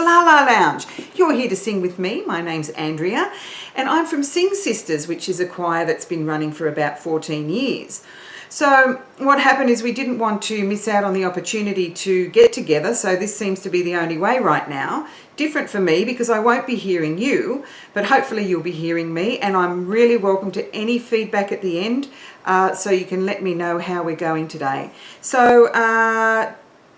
La La Lounge. You're here to sing with me. My name's Andrea, and I'm from Sing Sisters, which is a choir that's been running for about 14 years. So what happened is we didn't want to miss out on the opportunity to get together, so this seems to be the only way right now. Different for me because I won't be hearing you, but hopefully you'll be hearing me, and I'm really welcome to any feedback at the end, so you can let me know how we're going today. So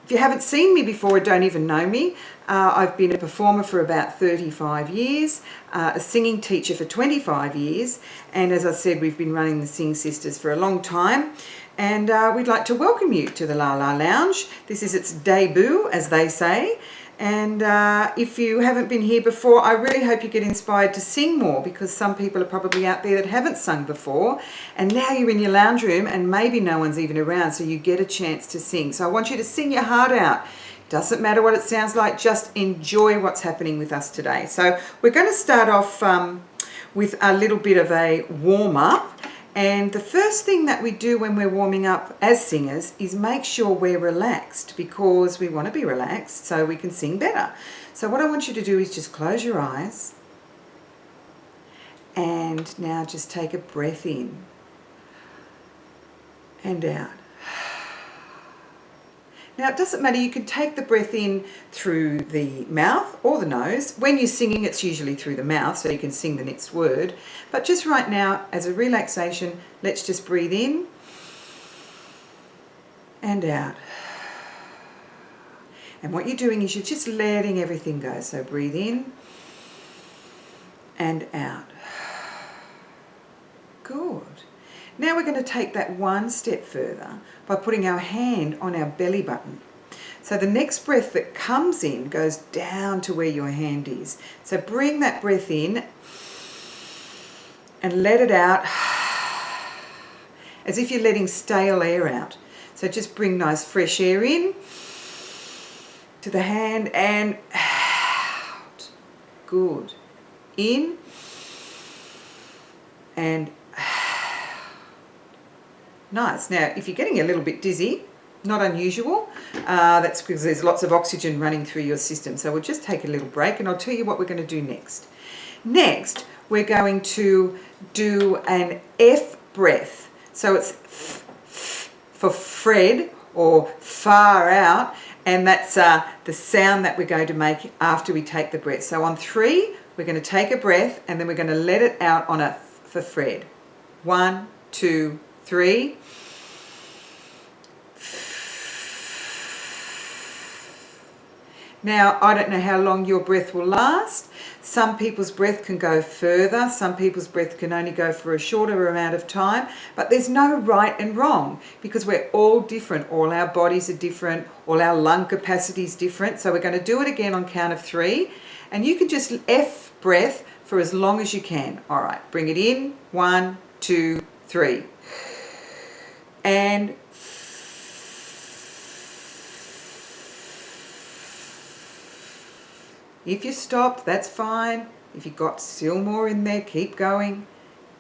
if you haven't seen me before or don't even know me, I've been a performer for about 35 years, a singing teacher for 25 years, and as I said, we've been running the Sing Sisters for a long time, and we'd like to welcome you to the La La Lounge. This is its debut, as they say, and if you haven't been here before, I really hope you get inspired to sing more, because some people are probably out there that haven't sung before, and now you're in your lounge room and maybe no one's even around, so you get a chance to sing. So I want you to sing your heart out. Doesn't matter what it sounds like, just enjoy what's happening with us today. So we're going to start off with a little bit of a warm-up. And the first thing that we do when we're warming up as singers is make sure we're relaxed, because we want to be relaxed so we can sing better. So what I want you to do is just close your eyes, and now just take a breath in and out. Now, it doesn't matter, you can take the breath in through the mouth or the nose. When you're singing, it's usually through the mouth, so you can sing the next word. But just right now, as a relaxation, let's just breathe in and out. And what you're doing is you're just letting everything go. So breathe in and out. Good. Now we're going to take that one step further by putting our hand on our belly button. So the next breath that comes in goes down to where your hand is. So bring that breath in and let it out as if you're letting stale air out. So just bring nice fresh air in to the hand and out. Good. In and nice. Now, if you're getting a little bit dizzy, not unusual, that's because there's lots of oxygen running through your system. So we'll just take a little break, and I'll tell you what we're going to do next. Next, we're going to do an F breath. So it's for Fred, or far out, and that's the sound that we're going to make after we take the breath. So on 3, we're going to take a breath, and then we're going to let it out on a for Fred. 1, 2, 3. Now, I don't know how long your breath will last. Some people's breath can go further. Some people's breath can only go for a shorter amount of time. But there's no right and wrong, because we're all different. All our bodies are different. All our lung capacity is different. So we're going to do it again on count of 3. And you can just F breath for as long as you can. All right, bring it in. 1, 2, 3. And if you stopped, that's fine. If you've got still more in there, keep going.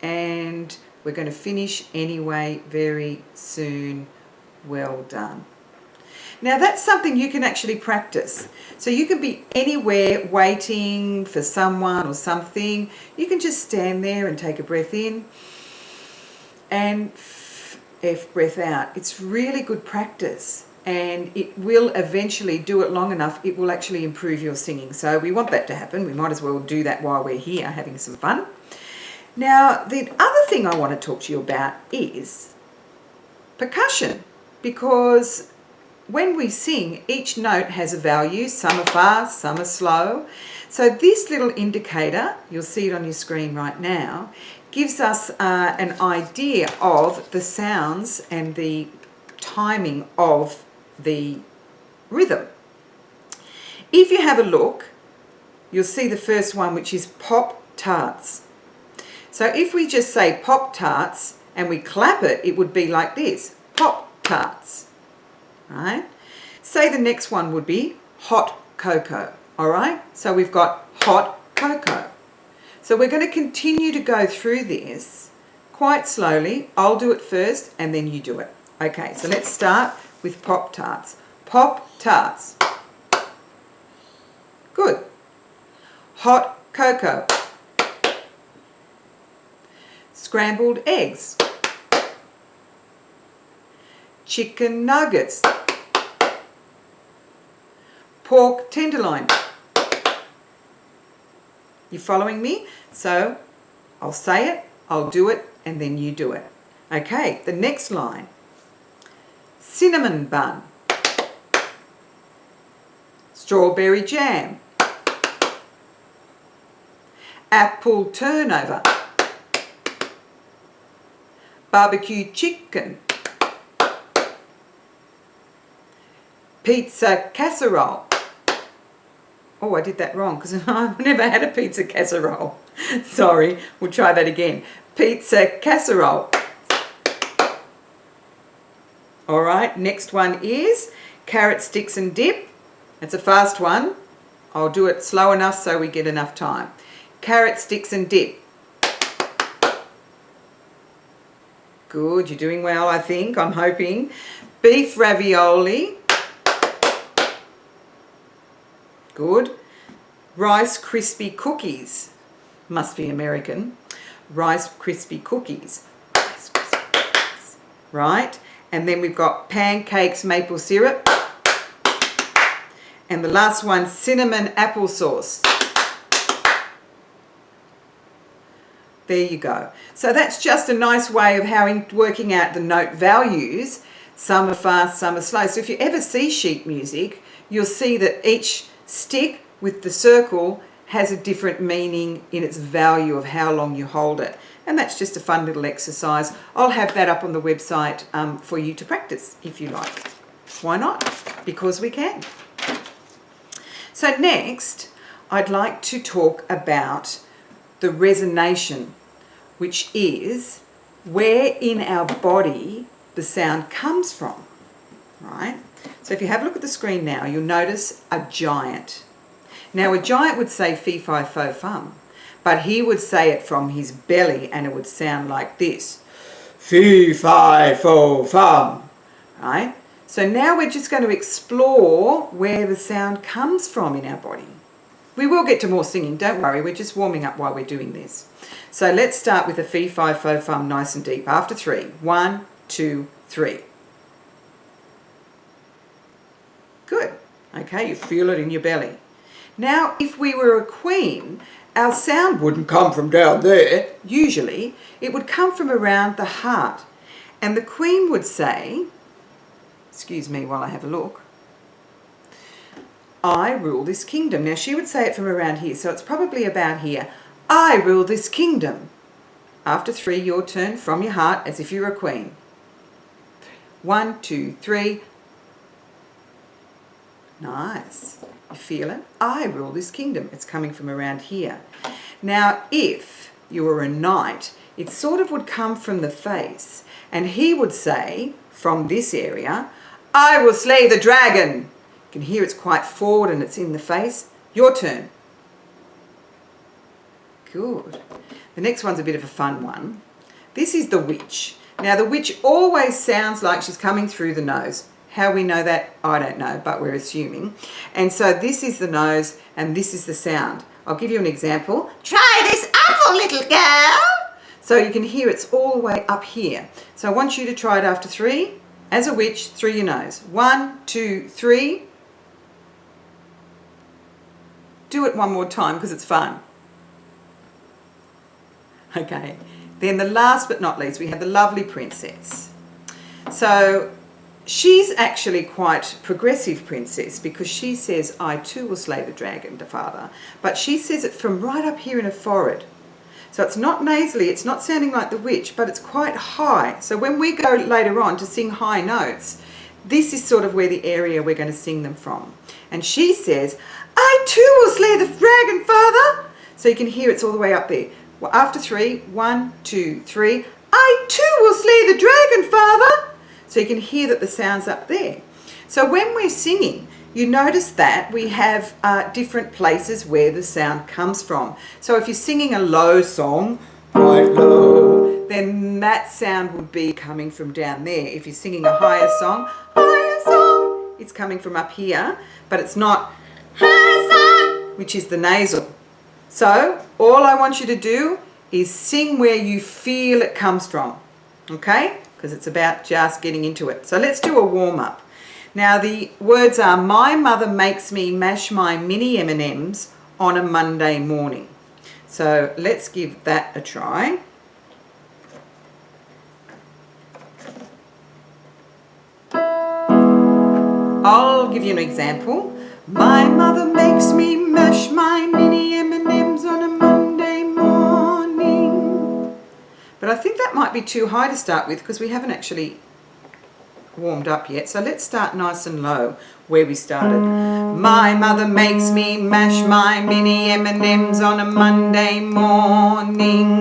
And we're going to finish anyway very soon. Well done. Now that's something you can actually practice. So you can be anywhere waiting for someone or something. You can just stand there and take a breath in and F breath out. It's really good practice, and it will eventually, do it long enough, it will actually improve your singing. So we want that to happen. We might as well do that while we're here having some fun. Now, the other thing I want to talk to you about is percussion, because when we sing, each note has a value. Some are fast, some are slow. So this little indicator, you'll see it on your screen right now, gives us an idea of the sounds and the timing of the rhythm. If you have a look, you'll see the first one, which is Pop-Tarts. So if we just say Pop-Tarts and we clap it, it would be like this, Pop-Tarts, right? Say the next one would be Hot Cocoa, all right? So we've got Hot Cocoa. So we're going to continue to go through this quite slowly. I'll do it first and then you do it. Okay, so let's start with Pop-Tarts. Pop-Tarts. Good. Hot cocoa. Scrambled eggs. Chicken nuggets. Pork tenderloin. You following me? So I'll say it, I'll do it, and then you do it. Okay, the next line. Cinnamon bun. Strawberry jam. Apple turnover. Barbecue chicken. Pizza casserole. Oh, I did that wrong because I've never had a pizza casserole. Sorry, we'll try that again. Pizza casserole. All right, next one is carrot sticks and dip. It's a fast one. I'll do it slow enough so we get enough time. Carrot sticks and dip. Good, you're doing well, I think, I'm hoping. Beef ravioli. Good. Rice Krispie cookies. Must be American. Rice Krispie cookies. Rice Krispie cookies. Right. And then we've got pancakes maple syrup. And the last one, cinnamon applesauce. There you go. So that's just a nice way of working out the note values. Some are fast, some are slow. So if you ever see sheet music, you'll see that each stick with the circle has a different meaning in its value of how long you hold it. And that's just a fun little exercise. I'll have that up on the website for you to practice if you like. Why not? Because we can. So next, I'd like to talk about the resonation, which is where in our body the sound comes from, right? So if you have a look at the screen now, you'll notice a giant. Now a giant would say fee, fi, fo, fum, but he would say it from his belly and it would sound like this. Fee, fi, fo, fum, right? So now we're just going to explore where the sound comes from in our body. We will get to more singing, don't worry, we're just warming up while we're doing this. So let's start with a fee, fi, fo, fum, nice and deep. After 3, 1, 2, 3. Good. Okay, you feel it in your belly. Now, if we were a queen, our sound wouldn't come from down there. Usually, it would come from around the heart. And the queen would say, excuse me while I have a look, I rule this kingdom. Now, she would say it from around here, so it's probably about here. I rule this kingdom. After 3, your turn from your heart as if you're a queen. 1, 2, 3. Nice. You feel it? I rule this kingdom. It's coming from around here. Now, if you were a knight, it sort of would come from the face. And he would say, from this area, I will slay the dragon. You can hear it's quite forward and it's in the face. Your turn. Good. The next one's a bit of a fun one. This is the witch. Now, the witch always sounds like she's coming through the nose. How we know that, I don't know, but we're assuming. And so this is the nose and this is the sound. I'll give you an example. Try this apple, little girl. So you can hear it's all the way up here. So I want you to try it after 3. As a witch, through your nose. 1, 2, 3. Do it one more time because it's fun. Okay. Then the last but not least, we have the lovely princess. So she's actually quite progressive princess because she says, I too will slay the dragon, the father. But she says it from right up here in her forehead. So it's not nasally, it's not sounding like the witch, but it's quite high. So when we go later on to sing high notes, this is sort of where the area we're going to sing them from. And she says, I too will slay the dragon, father. So you can hear it's all the way up there. Well, after 3, 1, 2, 3, I too will slay the dragon, father. So you can hear that the sound's up there. So when we're singing, you notice that we have different places where the sound comes from. So if you're singing a low song, quite low, then that sound would be coming from down there. If you're singing a higher song, it's coming from up here, but it's not higher song, which is the nasal. So all I want you to do is sing where you feel it comes from, okay? Because it's about just getting into it. So let's do a warm-up. Now the words are, my mother makes me mash my mini M&Ms on a Monday morning. So let's give that a try. I'll give you an example. My mother makes me mash my mini M&Ms on a Monday morning. But I think that might be too high to start with because we haven't actually warmed up yet. So let's start nice and low where we started. My mother makes me mash my mini M&Ms on a Monday morning.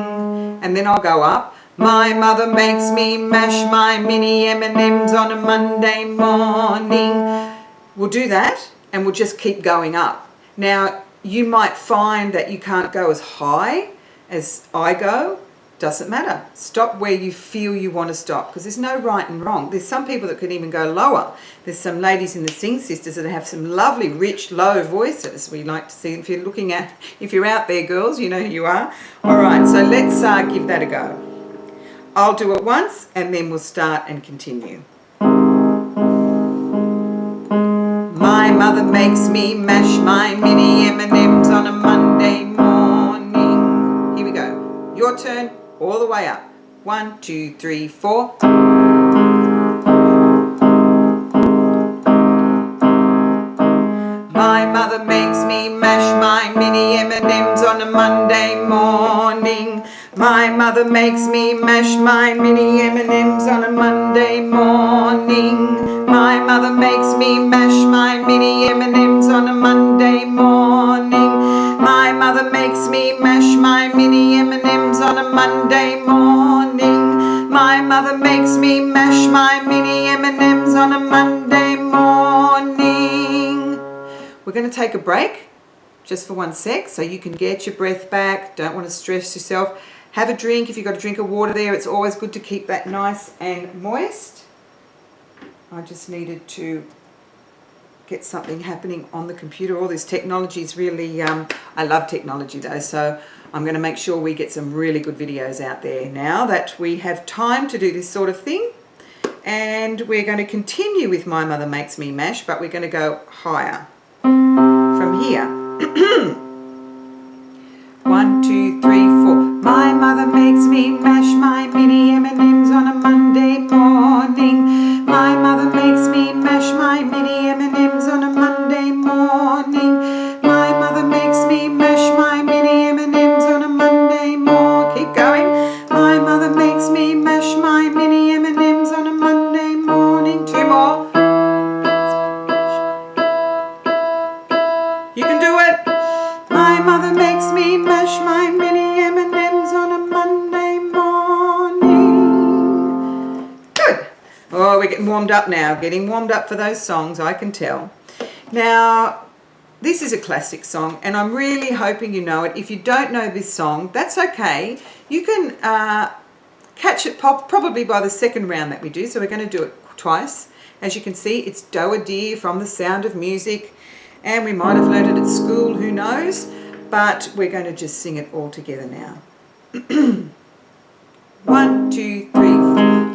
And then I'll go up. My mother makes me mash my mini M&Ms on a Monday morning. We'll do that and we'll just keep going up. Now you might find that you can't go as high as I go. Doesn't matter. Stop where you feel you want to stop because there's no right and wrong. There's some people that can even go lower. There's some ladies in the Sing Sisters that have some lovely, rich, low voices. We like to see if you're looking at, if you're out there, girls, you know who you are. All right, so let's give that a go. I'll do it once and then we'll start and continue. My mother makes me mash my mini M&Ms on a Monday morning. Here we go. Your turn. All the way up. 1, 2, 3, 4. My mother makes me mash my mini M&Ms on a Monday morning. My mother makes me mash my mini M&Ms on a Monday morning. My mother makes me mash my mini M&Ms on a Monday morning. My mother makes me mash my mini M&Ms on a Monday morning. My mother makes me mash my mini M&Ms on a Monday morning. We're going to take a break just for 1 sec so you can get your breath back. Don't want to stress yourself. Have a drink. If you've got a drink of water there, it's always good to keep that nice and moist. I just needed to get something happening on the computer. All this technology is really, I love technology though, so I'm going to make sure we get some really good videos out there now that we have time to do this sort of thing. And we're going to continue with My Mother Makes Me Mash, but we're going to go higher from here. 1, 2, 3, 4. My mother makes me mash my mini M&Ms on a Monday morning. My mother makes me mash my mini M&Ms on a Monday morning. My mother makes me mash my mini M&Ms on a Monday morning. Keep going. My mother makes me mash my mini M&Ms on a Monday morning. 2 more. You can do it. My mother makes me mash my mini M&Ms on a Monday morning. Good. Oh, we're getting warmed up now. Getting warmed up for those songs, I can tell. Now, this is a classic song, and I'm really hoping you know it. If you don't know this song, that's okay. You can catch it probably by the second round that we do, so we're going to do it twice. As you can see, it's Do a Dear from The Sound of Music, and we might have learned it at school, who knows, but we're going to just sing it all together now. 1, 2, 3, 4.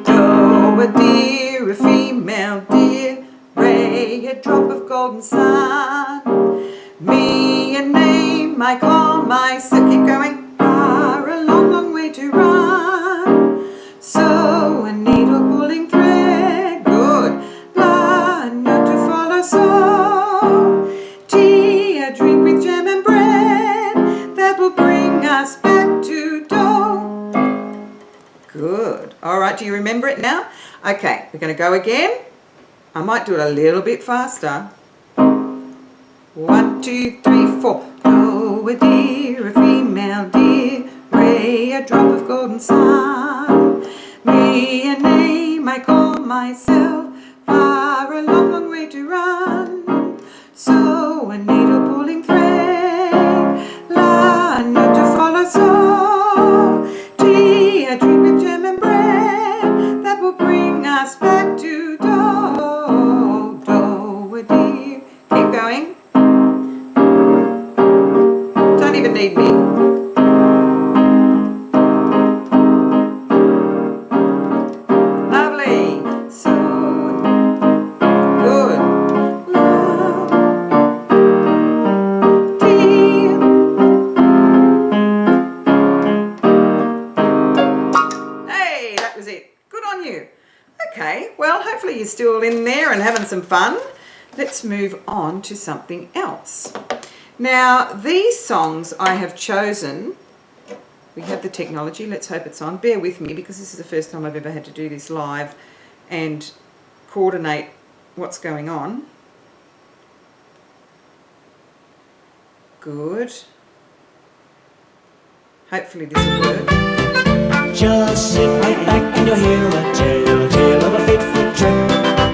Do a dear, a female deer, Ray, a drop of golden sun. Me, a name I call myself. Keep going. Far, a long, long way to run. So, a needle pulling thread. Good. La, a note to follow. So, tea, a drink with jam and bread. That will bring us back to dough. Good. All right, do you remember it now? Okay, we're going to go again. I might do it a little bit faster. 1, 2, 3, 4. Do a dear, a female deer, Ray, a drop of golden sun. Me, a name I call myself, far, a long, long way to run. So, a needle pulling thread, la, a note to follow. So, tea, a drink with jam and bread, that will bring us back to dough. Do a dear. Keep going. having some fun. Let's move on to something else. Now, these songs I have chosen. We have the technology. Let's hope it's on. Bear with me because this is the first time I've ever had to do this live and coordinate what's going on. Good. Hopefully this will work. Just sit right back and you'll hear a tale of a fateful trip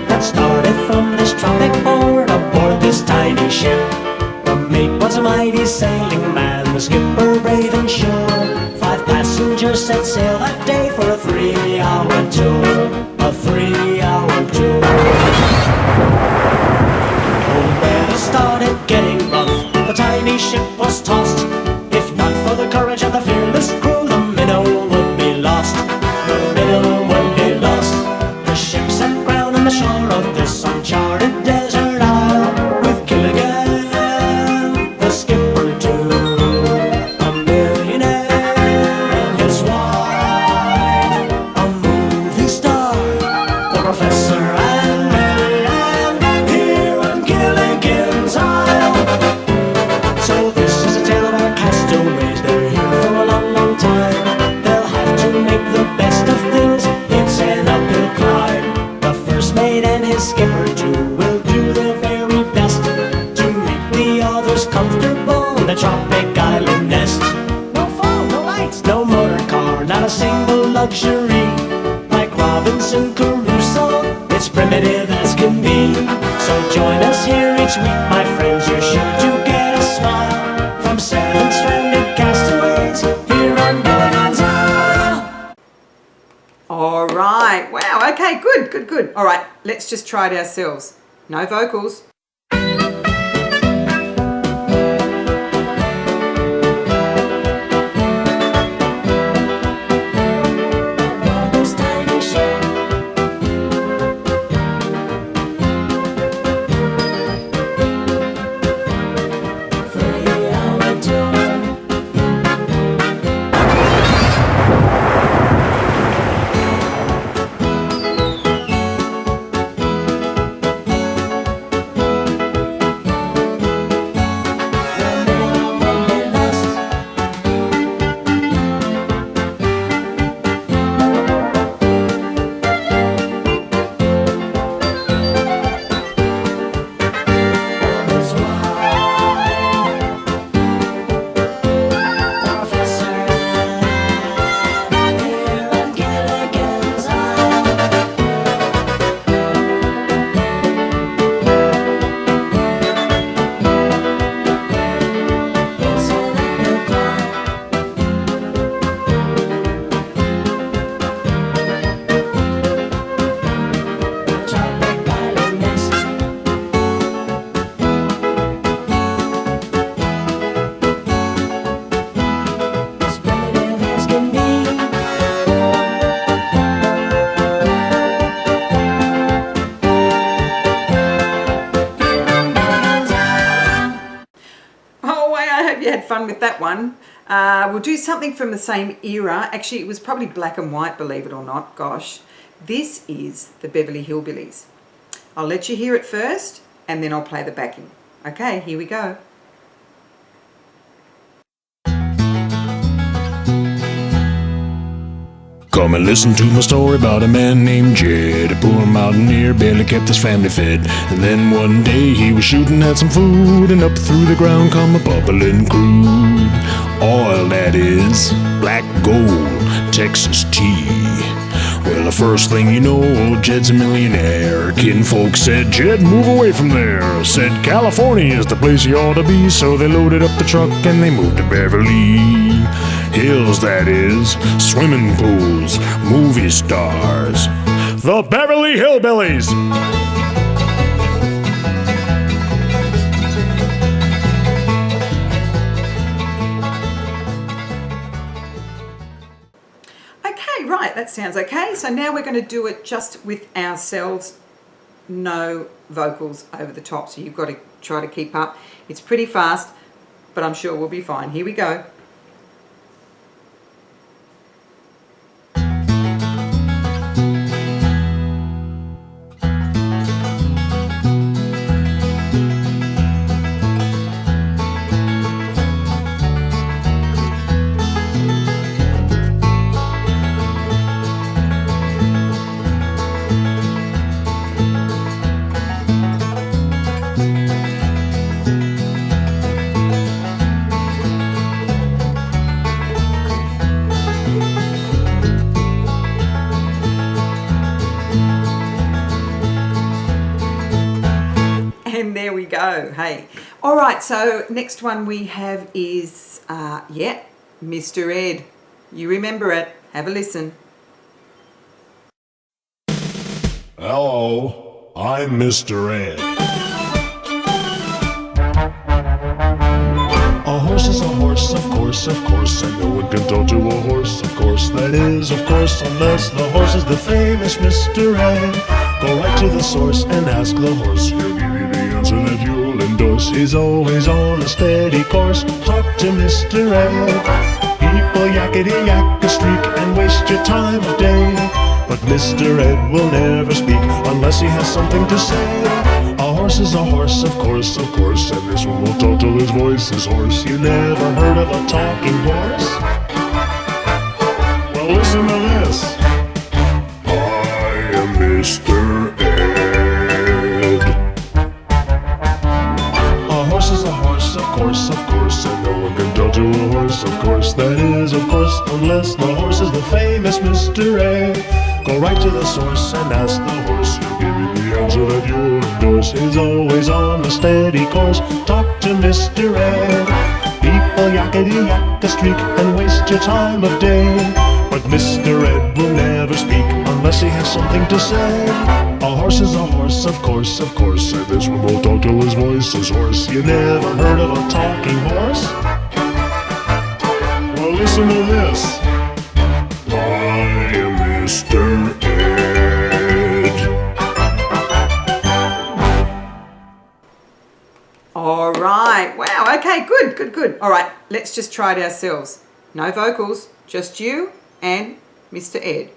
that started from this tropic port aboard this tiny ship. The mate was a mighty sailing man, the skipper brave and sure. 5 passengers set sail that day for a 3-hour tour. A 3-hour tour. Oh, weather started getting rough. The tiny ship was tossed. If not for the courage of the fearless crew, the minnow would be lost. The minnow would be lost. The ship set ground on the shore of this uncharted desert isle, with Gilligan, the skipper too, a millionaire and his wife, a movie star, the professor and Marianne, here on Gilligan's Isle. So this is a tale of our castaways. They're here for a long, long time. They'll have to make the best of things. It's an uphill climb. The first mate and his skipper too will do their very best to make the others comfortable in the tropic island nest. No phone, no lights, no motor car, not a single luxury. Like Robinson Crusoe, it's primitive as can be. So join us here each week, my friends. You're sure to get a smile from 7 stranded castaways here on Gilligan's Isle. All right. Wow. Okay, good. All right, let's just try it ourselves. No vocals. This tiny ship, 3-hour tour. Fun with that one. We'll do something from the same era. Actually, it was probably black and white, believe it or not. Gosh. This is the Beverly Hillbillies. I'll let you hear it first and then I'll play the backing. Okay, here we go. Come and listen to my story about a man named Jed. A poor mountaineer barely kept his family fed. And then one day he was shooting at some food, and up through the ground come a bubbling crude oil, that is black gold, Texas tea. Well, the first thing you know, old Jed's a millionaire. Kinfolk said, Jed, move away from there. Said, California is the place you ought to be. So they loaded up the truck and they moved to Beverly Hills, that is swimming pools, movie stars, the Beverly Hillbillies. Right, that sounds okay. So now we're going to do it just with ourselves, no vocals over the top. So you've got to try to keep up. It's pretty fast, but I'm sure we'll be fine. Here we go. And there we go. Hey. All right, so next one we have is, Mr. Ed. You remember it. Have a listen. Hello, I'm Mr. Ed. A horse is a horse, of course, and no one can talk to a horse, of course, that is, of course, unless the horse is the famous Mr. Ed. Go right to the source and ask the horse, he'll give you the answer that you'll endorse. He's always on a steady course, talk to Mr. Ed. People yakety yak a streak and waste your time of day, but Mr. Ed will never speak unless he has something to say. A horse is a horse, of course, and this one will talk till his voice is hoarse. You never heard of a talking horse? Well, listen to this. I am Mr. Ed. A horse is a horse, of course, and no one can talk to a horse, of course, that is, of course, unless the horse is the famous Mr. Ed. Go right to the source and ask the horse, he'll give you the answer that you'll endorse. He's always on a steady course, talk to Mr. Ed. People yakety yak a streak and waste your time of day, but Mr. Ed will never speak unless he has something to say. A horse is a horse, of course, and this one will talk till his voice is hoarse. You never heard of a talking horse? Well, listen to this. I am Mr. Ed. All right. Wow. Okay, good. All right, let's just try it ourselves. No vocals, just you and Mr. Ed.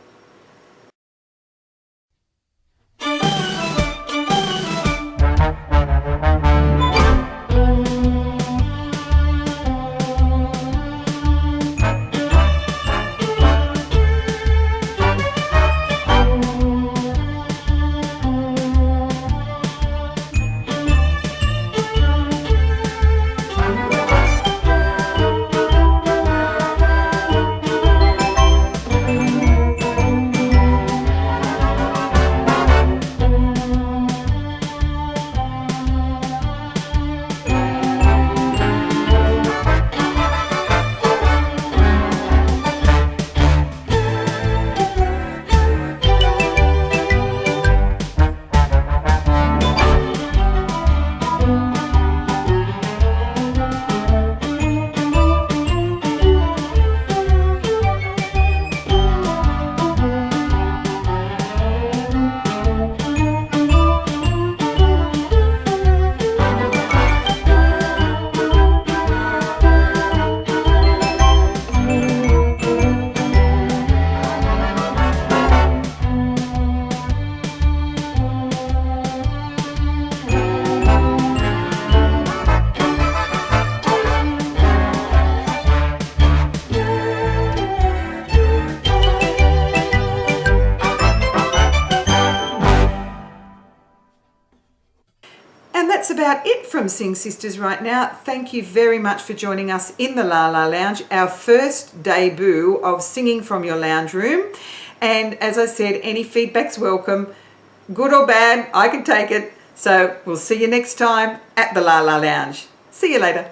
That's about it from Sing Sisters right now. Thank you very much for joining us in the La La Lounge, our first debut of singing from your lounge room. And as I said, any feedback's welcome, good or bad, I can take it. So we'll see you next time at the La La Lounge. See you later.